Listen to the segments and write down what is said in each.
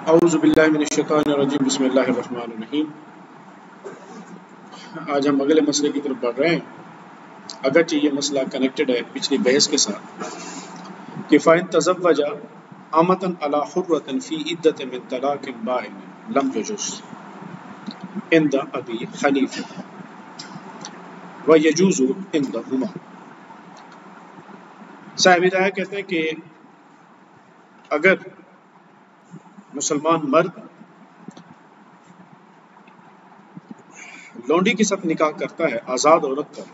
اعوذ باللہ من الشیطان الرجیم بسم اللہ الرحمن الرحیم۔ آج ہم اگلے مسئلے کی طرف بڑھ رہے ہیں، اگرچہ یہ مسئلہ کنیکٹڈ ہے پچھلی بحث کے ساتھ کہ فَإِن تَزَوَّجَ أَمَةً عَلَى حُرَّةٍ فِي عِدَّةٍ مِّن طَلَاقٍ بَائِنٍ لَمْ يَجُزْ عِندَ أَبِي حَنِيفَةَ وَيَجُوزُ عِندَهُمَا۔ صاحب ہدایہ کہتے ہیں کہ اگر مسلمان مرد لونڈی کے ساتھ نکاح کرتا ہے آزاد عورت کا،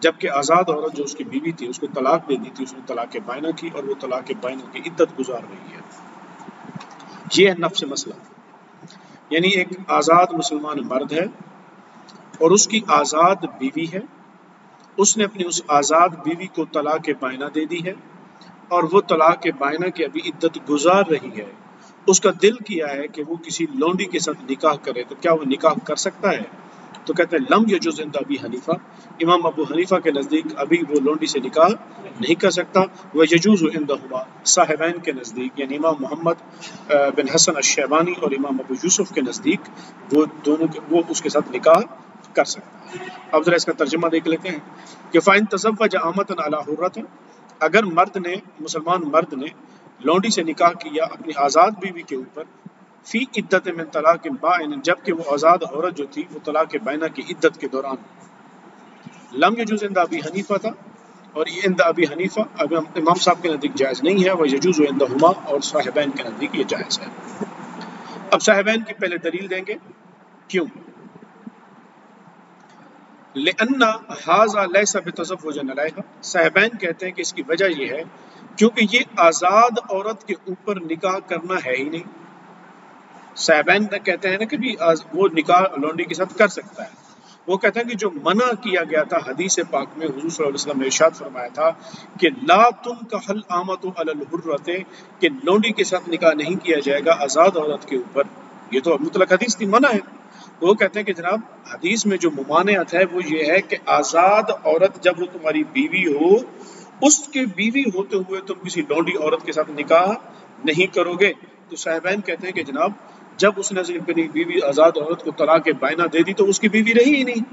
جبکہ آزاد عورت جو اس کی بیوی تھی اس کو طلاق دے دی تھی، اس نے طلاق بائنہ کی اور وہ طلاق بائنہ کی عدت گزار رہی ہے، یہ ہے نفس مسئلہ۔ یعنی ایک آزاد مسلمان مرد ہے اور اس کی آزاد بیوی ہے، اس نے اپنی اس آزاد بیوی کو طلاق بائنہ دے دی ہے اور وہ طلاق بائنہ کی ابھی عدت گزار رہی ہے، اس کا دل کیا ہے کہ وہ کسی لونڈی کے ساتھ نکاح کرے، تو کیا وہ نکاح کر سکتا ہے؟ تو کہتے ہیں لم یجوز عند ابی حنیفہ، امام ابو حنیفہ کے نزدیک ابھی وہ لونڈی سے نکاح نہیں کر سکتا۔ وہ یجوز عندہما، صاحبین کے نزدیک یعنی امام محمد بن حسن الشیبانی اور امام ابو یوسف کے نزدیک وہ دونوں وہ اس کے ساتھ نکاح کر سکتا ہے۔ اب ذرا اس کا ترجمہ دیکھ لیتے ہیں کہ فَإِن تَزَوَّجَ أَمَةً عَلَى حُرَّةٍ، اگر مسلمان مرد نے لونڈی سے نکاح کیا اپنی آزاد بیوی کے اوپر، فی عدت من طلاق بائن، جبکہ وہ آزاد عورت جو تھی وہ طلاق بائنہ کی عدت کے دوران، لم یجوز عند ابی حنیفہ تھا، اور یہ عند ابی حنیفہ امام صاحب کے نزدیک جائز نہیں ہے، وہ یجوز عندہما، اور صاحبین کے نزدیک یہ جائز ہے۔ اب صاحبین کی پہلے دلیل دیں گے، کیوں؟ لأن هذا ليس بتزوج علیہا، صاحبین کہتے ہیں کہ اس کی وجہ یہ ہے کیونکہ یہ آزاد عورت کے اوپر نکاح کرنا ہے ہی نہیں۔ صاحبین کہتے ہیں نا کہ بھی وہ نکاح لونڈی کے ساتھ کر سکتا ہے، وہ کہتے ہیں کہ جو منع کیا گیا تھا حدیث پاک میں، حضور صلی اللہ علیہ وسلم نے ارشاد فرمایا تھا کہ لا تنکح الامۃ علی الحرۃ، کہ لونڈی کے ساتھ نکاح نہیں کیا جائے گا آزاد عورت کے اوپر، یہ تو مطلق حدیث تھی، منع ہے۔ وہ کہتے ہیں کہ جناب حدیث میں جو ممانعت ہے وہ یہ ہے کہ آزاد عورت جب وہ تمہاری بیوی ہو، اس کے بیوی ہوتے ہوئے تم کسی لونڈی عورت کے ساتھ نکاح نہیں کرو گے۔ تو صاحبین کہتے ہیں کہ جناب جب اس نے اپنی بیوی آزاد عورت کو طلاق بائنہ دے دی تو اس کی بیوی رہی ہی نہیں،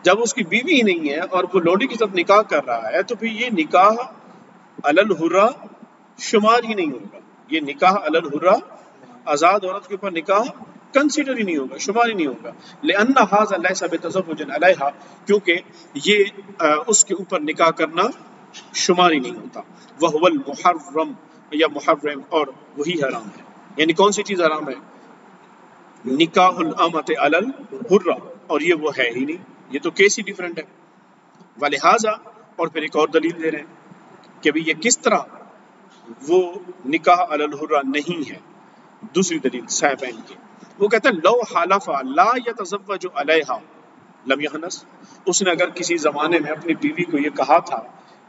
جب اس کی بیوی ہی نہیں ہے اور وہ لونڈی کے ساتھ نکاح کر رہا ہے تو پھر یہ نکاح علی الحرہ شمار ہی نہیں ہوگا، یہ نکاح علی الحرہ آزاد عورت کے اوپر نکاح کنسیڈر ہی نہیں ہوگا، شمار ہی نہیں ہوگا۔ لأن هذا ليس بتزوج علیہا، کیونکہ یہ اس کے اوپر نکاح کرنا شمار ہی نہیں ہوتا۔ وهو المحرم، یا محرم، اور وہی حرام ہے۔ یعنی کون سی چیز حرام ہے؟ نکاح الامۃ علی الحرہ، اور یہ وہ ہے ہی نہیں، یہ تو کیس ہی ڈیفرنٹ ہے۔ ولہذا، اور پھر ایک اور دلیل دے رہے ہیں کہ بھی یہ کس طرح وہ نکاح علی الحرہ نہیں ہے۔ دوسری دلیل صاحبین کی، وہ کہتے ہیں لو حلف لا یتزوج علیہا لم یحنس، اس نے اگر کسی زمانے میں اپنی بیوی کو یہ کہا تھا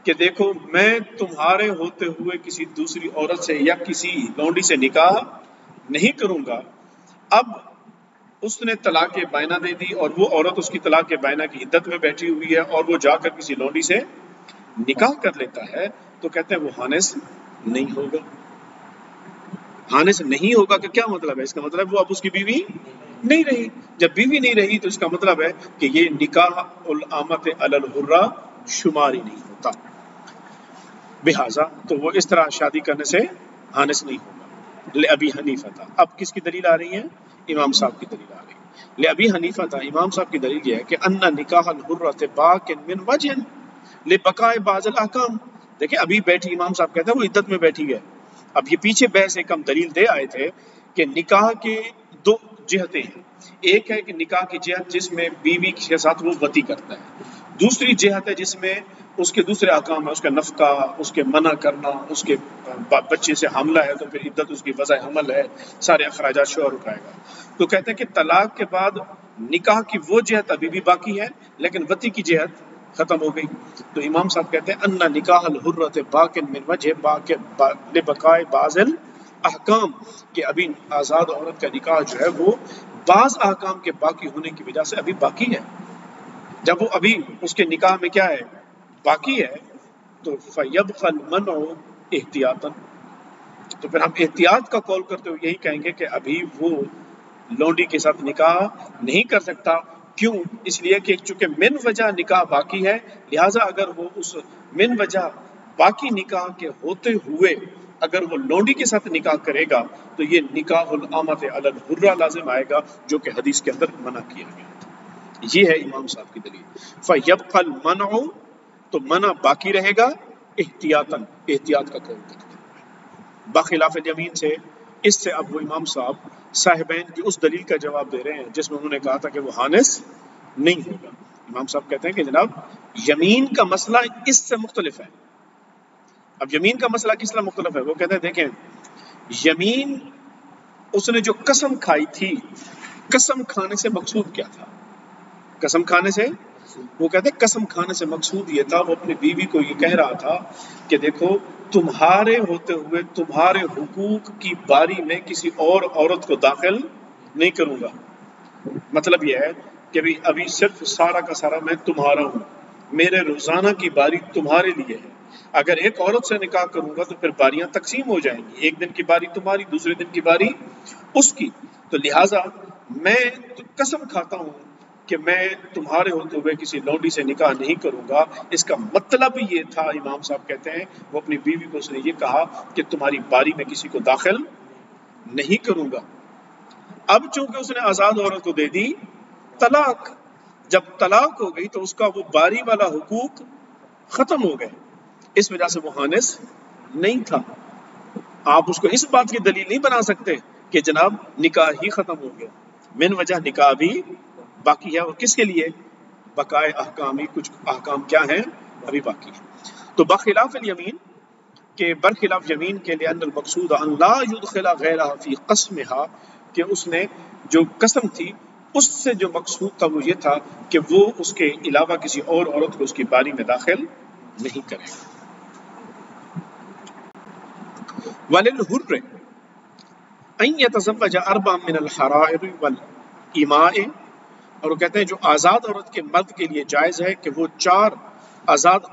کہ دیکھو میں تمہارے ہوتے ہوئے کسی دوسری عورت سے یا کسی لونڈی سے نکاح نہیں کروں گا، اب اس نے طلاق بائنہ دے دی اور وہ عورت اس کی طلاق بائنہ کی عدت میں بیٹھی ہوئی ہے اور وہ جا کر کسی لونڈی سے نکاح کر لیتا ہے، تو کہتے ہیں وہ حانس نہیں ہوگا۔ حانس نہیں ہوگا کہ کیا مطلب ہے؟ اس کا مطلب وہ اب اس کی بیوی نہیں رہی، جب بیوی نہیں رہی تو اس کا مطلب ہے کہ یہ نکاح الامۃ علی الحرہ شمار ہی نہیں ہوتا، لہٰذا تو وہ اس طرح شادی کرنے سے حانس نہیں ہوگا۔ لأبی حنیفہ تھا، اب کس کی دلیل آ رہی ہے؟ امام صاحب کی دلیل آ رہی ہے۔ لأبی حنیفہ تھا، امام صاحب کی دلیل یہ ہے کہ ان نکاح الحرۃ باق من وجہ لبقاء بعض الاحکام، دیکھیں ابھی بیٹھی، امام صاحب کہتے ہیں وہ عدت میں بیٹھی ہے۔ اب یہ پیچھے بحث ایک ہم دلیل دے آئے تھے کہ نکاح کے دو جہتیں ہیں، ایک ہے کہ نکاح کی جہت جس میں بیوی کے ساتھ وہ وطی کرتا ہے، دوسری جہت ہے جس میں اس کے دوسرے احکام ہے، اس کا نفقہ، اس کے منع کرنا، اس کے بچے سے حاملہ ہے تو پھر عدت اس کی وضع حمل ہے، سارے اخراجات شوہر اٹھائے گا۔ تو کہتے ہیں کہ طلاق کے بعد نکاح کی وہ جہت ابھی بھی باقی ہے لیکن وطی کی جہت ختم ہو گئی۔ تو امام صاحب کہتے ہیں ان نکاح الحرۃ باق من وجہ لبقاء بعض الاحکام، کہ ابھی آزاد عورت کا نکاح جو ہے وہ بعض احکام کے باقی ہونے کی وجہ سے ابھی باقی ہے۔ جب وہ ابھی اس کے نکاح میں کیا ہے؟ باقی ہے، تو فیبقى المنع احتیاطاً، تو پھر ہم احتیاط کا قول کرتے ہوئے یہی کہیں گے کہ ابھی وہ لونڈی کے ساتھ نکاح نہیں کر سکتا. کیوں؟ اس لیے کہ چونکہ من وجہ نکاح باقی ہے، لہٰذا اگر وہ اس من وجہ باقی نکاح کے ہوتے ہوئے اگر وہ لونڈی کے ساتھ نکاح کرے گا تو یہ نکاح الامۃ علی الحرہ لازم آئے گا، جو کہ حدیث کے اندر منع کیا گیا. یہ ہے امام صاحب کی دلیل. فَيَبْقَى الْمَنْعُ، تو منع باقی رہے گا، احتیاطاً، احتیاط کا قول کرتے ہیں بخلاف الیمین سے. اس سے اب وہ امام صاحب صاحبین کی اس دلیل کا جواب دے رہے ہیں جس میں انہوں نے کہا تھا کہ وہ حانث نہیں ہوگا. امام صاحب کہتے ہیں کہ جناب یمین کا مسئلہ اس سے مختلف ہے. اب یمین کا مسئلہ کس طرح مختلف ہے؟ وہ کہتے ہیں دیکھیں، یمین اس نے جو قسم کھائی تھی، قسم کھانے سے مقصود کیا تھا؟ قسم کھانے سے، وہ کہتے ہیں قسم کھانے سے مقصود یہ تھا، وہ اپنی بیوی کو یہ کہہ رہا تھا کہ دیکھو تمہارے ہوتے ہوئے تمہارے حقوق کی باری میں کسی اور عورت کو داخل نہیں کروں گا. مطلب یہ ہے کہ ابھی صرف سارا کا سارا میں تمہارا ہوں، میرے روزانہ کی باری تمہارے لیے ہے. اگر ایک عورت سے نکاح کروں گا تو پھر باریاں تقسیم ہو جائیں گی، ایک دن کی باری تمہاری، دوسرے دن کی باری اس کی. تو لہٰذا میں قسم کھاتا ہوں کہ میں تمہارے ہوتے ہوئے کسی لونڈی سے نکاح نہیں کروں گا. اس کا مطلب یہ تھا، امام صاحب کہتے ہیں، وہ اپنی بیوی کو اس نے یہ کہا کہ تمہاری باری میں کسی کو داخل نہیں کروں گا. اب چونکہ اس نے آزاد عورت کو دے دی طلاق، جب طلاق ہو گئی تو اس کا وہ باری والا حقوق ختم ہو گئے، اس وجہ سے وہ حانث نہیں تھا. آپ اس کو اس بات کی دلیل نہیں بنا سکتے کہ جناب نکاح ہی ختم ہو گیا، من وجہ نکاح بھی باقی ہے. اور کس کے لیے؟ بقائے احکامی، کچھ احکام کیا ہیں ابھی باقی ہیں. تو بخلاف الیمین، کہ برخلاف یمین کے لیے ان المقصود ان لا يدخل غیرها فی قسمها، کہ اس نے جو قسم تھی اس سے جو مقصود تھا وہ یہ تھا کہ وہ اس کے علاوہ کسی اور عورت کو اس کی باری میں داخل نہیں کرے گا. وَلِلْحُرِّ أَن يَتَزَوَّجَ أَرْبَعًا مِنَ الْحَرَائِرِ وَالْإِمَاءِ، اور وہ کہتے ہیں جو آزاد عورت کے مرد کے لیے جائز ہے کہ وہ 4 آزاد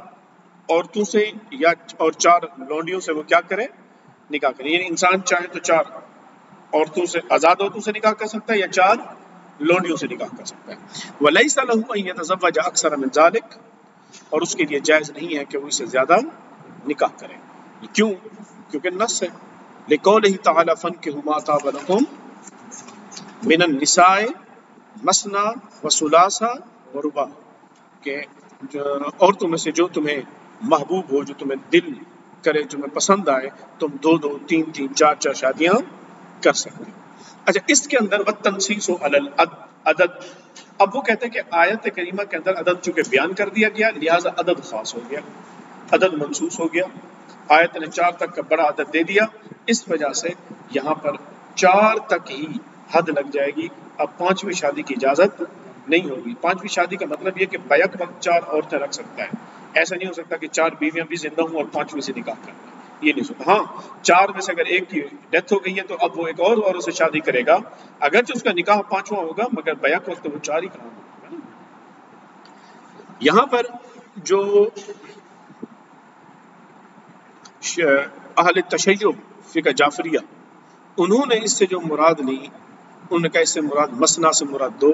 عورتوں سے یا اور 4 لونڈیوں سے وہ کیا کرے؟ نکاح کرے. یعنی انسان چاہے تو 4 عورتوں سے، آزاد عورتوں سے نکاح کر سکتا ہے یا 4 لونڈیوں سے نکاح کر سکتا ہے. وَلَيْسَ لَهُ أَن يَتَزَوَّجَ أَكْثَرَ مِنْ ذَلِكَ، اور اس کے لیے جائز نہیں ہے کہ وہ اس سے زیادہ نکاح کرے. کیوں؟ کیونکہ نص ہے، لِقَوْلِهِ تَعَالَى فَانكِحُوا مَا طَابَ لَكُم مِنَ النِّسَاءِ مَثْنَىٰ وَثُلَاثَ وَرُبَاعَ، کہ عورتوں میں سے جو تمہیں محبوب ہو، جو تمہیں دل کرے، تمہیں پسند آئے، تم 2 3 4 شادیاں کر سکتے ہو. اچھا، اس کے اندر والتنصیص علی العدد، اب وہ کہتے ہیں کہ آیت کریمہ کے اندر عدد چونکہ بیان کر دیا گیا لہٰذا عدد خاص ہو گیا، عدد منصوص ہو گیا. آیت نے 4 تک کا بڑا عدد دے دیا، اس وجہ سے یہاں پر 4 تک ہی حد لگ جائے گی. اب 5ویں شادی کی اجازت نہیں ہوگی. 5ویں شادی کا مطلب یہ کہ بیک وقت 4 عورتیں رکھ سکتا ہے. ایسا نہیں ہو سکتا کہ 4 بیویاں بھی زندہ ہوں اور 5ویں سے نکاح کرنا، یہ نہیں سکتا. ہاں، 4 میں سے اگر ایک کی ڈیتھ ہو گئی ہے تو اب وہ ایک اور عورت سے شادی کرے گا، اگرچہ اس کا نکاح 5واں ہوگا مگر بیک وقت وہ 4 ہی کام ہوگا. یہاں پر جو اہل تشیع فقہ جعفریہ، انہوں نے اس سے جو مراد لی، انہوں نے کہا اس سے مراد مثنا سے مراد 2،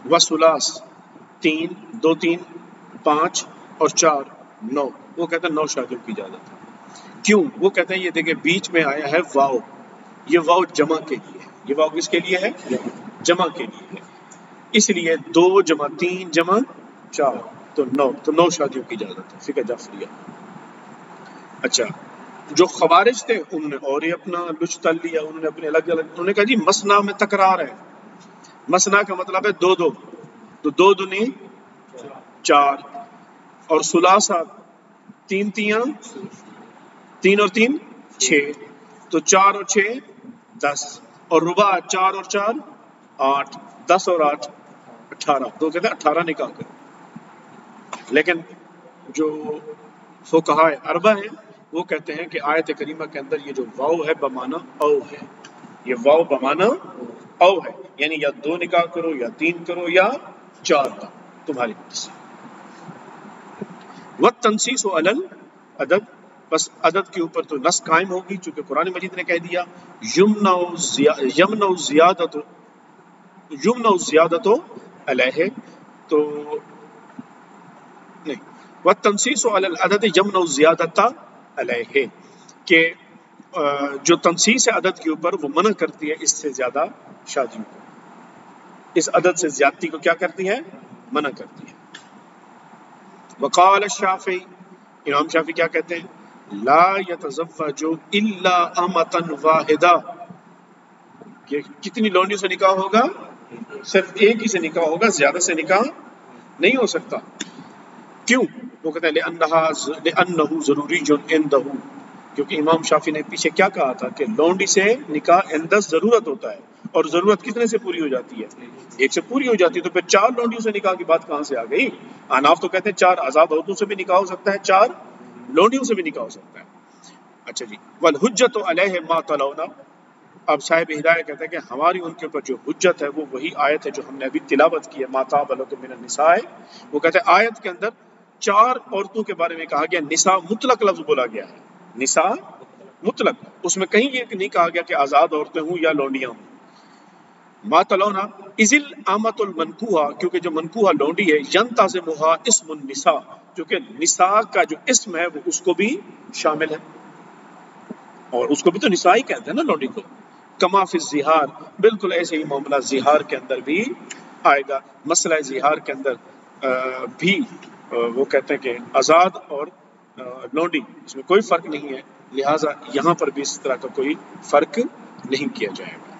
وثلاث 3، 2 3 5 اور 4 9. وہ کہتے ہیں 9 شادیوں کی اجازت ہے. کیوں؟ وہ کہتے ہیں یہ دیکھیں بیچ میں آیا ہے واو، یہ واو جمع کے لیے ہے. یہ واو کس کے لیے ہے؟ جمع کے لیے ہے. اس لیے 2 جمع 3 جمع 4 تو 9، تو 9 شادیوں کی اجازت ہے فقہ جعفریہ. اچھا، جو خوارج تھے انہوں نے اور ہی اپنا لچ تل لیا، انہوں نے اپنے الگ الگ، انہوں نے کہا جی مثنا میں تکرار ہے. مثنا کا مطلب ہے 2 2، تو 2 دونی 4، اور ثلاثہ 3 3 اور 3 6، تو 4 اور 6 10، اور رباع 4 اور 4 8، 10 اور 8 18. تو کہتے ہیں 18 نکاح کرو. لیکن جو فقہاء اربع ہیں وہ کہتے ہیں کہ آیت کریمہ کے اندر یہ جو واو ہے بمعنی او ہے، یہ واو بمعنی او ہے، یعنی یا 2 نکاح کرو یا 3 کرو یا 4 کا تمہاری مرضی. والتنصیص علی العدد، بس عدد کے اوپر تو نص قائم ہوگی، چونکہ قرآن مجید نے کہہ دیا یمنع زیادت علیہ، تو نہیں، والتنصیص علی العدد یمنع زیادت علیہ، کہ جو تنصیص ہے عدد کے اوپر وہ منع کرتی ہے اس سے زیادہ شادیوں کو، اس عدد سے زیادتی کو کیا کرتی ہے؟ منع کرتی ہے۔ وقال الشافعی، امام شافعی کیا کہتے ہیں؟ لا یتزوج الا امۃ واحدہ، کہ کتنی لونڈیوں سے نکاح ہوگا؟ صرف ایک ہی سے نکاح ہوگا، زیادہ سے نکاح نہیں ہو سکتا۔ کیوں؟ وہ کہتے ہیں لأنہ ضروری عندہ، کیونکہ امام شافعی نے پیچھے کیا کہا تھا کہ لونڈی سے نکاح اندر ضرورت ہوتا ہے، اور ضرورت کتنے سے پوری ہو جاتی ہے؟ ایک سے پوری ہو جاتی ہے، تو پھر 4 لونڈیوں سے نکاح کی بات کہاں سے آ گئی؟ احناف تو کہتے ہیں 4 آزاد عورتوں سے بھی نکاح ہو سکتا ہے، 4 لونڈیوں سے بھی نکاح ہو سکتا ہے۔ اچھا جی، والحجۃ علیہ ما تلونا، اب صاحب ہدایہ کہتے ہیں کہ ہماری ان کے اوپر جو حجت ہے وہ وہی آیت ہے جو ہم نے ابھی تلاوت کی ہے، ما طاب لکم من النساء، وہ کہتے ہیں آیت کے اندر 4 عورتوں کے بارے میں کہا گیا، نساء مطلق لفظ بولا گیا ہے، نساء مطلق، اس میں کہیں یہ نہیں کہا گیا کہ آزاد عورتیں ہوں یا لونڈیاں ہوں۔ ما تلونا اذل آمت المنکوحہ، کیونکہ جو منکوحہ لونڈی ہے، ینتظمھا اسم النساء، کیونکہ نساء کا جو اسم ہے وہ اس کو بھی شامل ہے، اور اس کو بھی تو نساء ہی کہتے ہیں نا لونڈی کو۔ کما فی الزہار، بالکل ایسے ہی معاملہ زہار کے اندر بھی آئے گا۔ مسئلہ زہار کے اندر بھی وہ کہتے ہیں کہ آزاد اور لونڈی اس میں کوئی فرق نہیں ہے، لہٰذا یہاں پر بھی اس طرح کا کوئی فرق نہیں کیا جائے گا۔